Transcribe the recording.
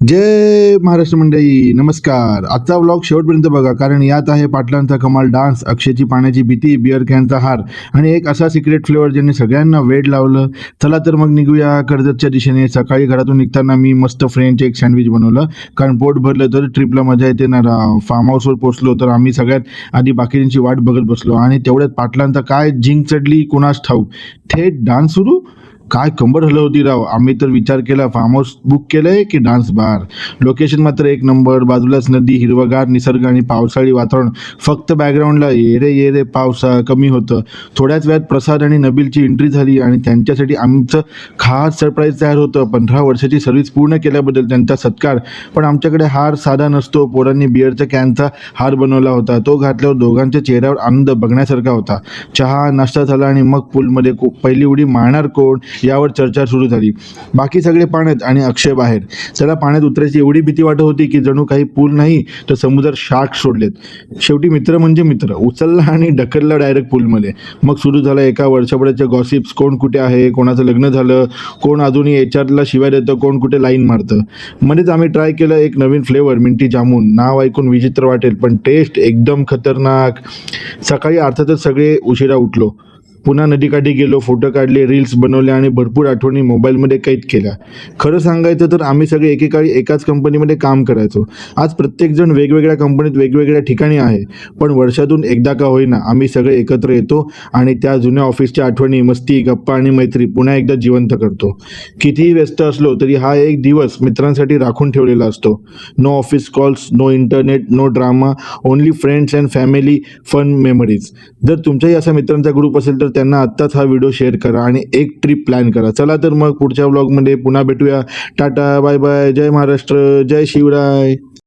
जय महाराष्ट्र मंडळी, नमस्कार. आजचा व्लॉग शेवटपर्यंत बघा, कारण यात आहे पाटलांचा कमाल डान्स, अक्षयची पाण्याची भीती, बिअर कॅनचा हार आणि एक असा सिक्रेट फ्लेवर ज्याने सगळ्यांना वेड लावलं. चला तर मग निघूया कर्जतच्या दिशेने. सकाळी घरातून निघताना मी मस्त फ्रेंच एक सँडविच बनवलं, कारण पोट भरलं तर ट्रिपला मजा येते ना राव. फार्म हाऊसवर पोहोचलो तर आम्ही सगळ्यात आधी बाकीच्यांची वाट बघत बसलो आणि तेवढ्यात पाटलांचा काय झिंग चढली कुणास ठाऊक. थेट डान्स सुरू. काय कंबर हलव होती राव. आम्ही तर विचार केला फार्म हाऊस बुक केलंय की डान्स बार. लोकेशन मात्र एक नंबर. बाजूलाच नदी, हिरवगार निसर्ग आणि पावसाळी वातावरण. फक्त बॅकग्राऊंडला ये रे पावसा कमी होतं. थोड्याच वेळात प्रसाद आणि नबीलची एंट्री झाली आणि त्यांच्यासाठी आमचं खास सरप्राईज तयार होतं. 15 वर्षाची सर्व्हिस पूर्ण केल्याबद्दल त्यांचा सत्कार. पण आमच्याकडे हार साधा नसतो. पोरांनी बिअरच्या कॅनचा हार बनवला होता. तो घातल्यावर दोघांच्या चेहऱ्यावर आनंद बघण्यासारखा होता. चहा नाश्ता झाला आणि मग पूलमध्ये पहिली उडी मारणार कोण यावर चर्चा सुरू झाली. बाकी सगळे पाण्यात आणि अक्षय बाहेर. त्याला पाण्यात उतरायची एवढी भीती वाटत होती की जणू काही पूल नाही तर समुद्रात शार्क सोडलेत. शेवटी मित्र म्हणजे मित्र. उचलला आणि ढकलला डायरेक्ट पूलमध्ये. मग सुरू झालं एका वर्षाभराच्या गॉसिप्स. कोण कुठे आहे, कोणाचं लग्न झालं, कोण अजूनही HR शिवाय देतं, कोण कुठे लाईन मारतं. मध्येच आम्ही ट्राय केलं एक नवीन फ्लेवर, मिंटी जामून. नाव ऐकून विचित्र वाटेल पण टेस्ट एकदम खतरनाक. सकाळी अर्थातच सगळे उशिरा उठलो. पुन्हा नदीकाठी गेलो, फोटो काढले, रील्स बनवले आणि भरपूर आठवणी मोबाईलमध्ये कैद केल्या. खरं सांगायचं तर आम्ही सगळे एकेकाळी एकाच कंपनीमध्ये काम करायचो. आज प्रत्येकजण वेगवेगळ्या कंपनीत वेगवेगळ्या ठिकाणी आहे, पण वर्षातून एकदा का होईना आम्ही सगळे एकत्र येतो आणि त्या जुन्या ऑफिसच्या आठवणी, मस्ती, गप्पा आणि मैत्री पुन्हा एकदा जिवंत करतो. कितीही व्यस्त असलो तरी हा एक दिवस मित्रांसाठी राखून ठेवलेला असतो. No office calls, no internet, no drama, only friends and family fun memories. जर तुमच्याही असा मित्रांचा ग्रुप असेल तर त्यांना आत्ताच हा व्हिडिओ शेअर करा आणि एक ट्रिप प्लॅन करा. चला तर मग पुढच्या व्लॉगमध्ये पुन्हा भेटूया. Tata, bye bye. जय महाराष्ट्र, जय शिवराय.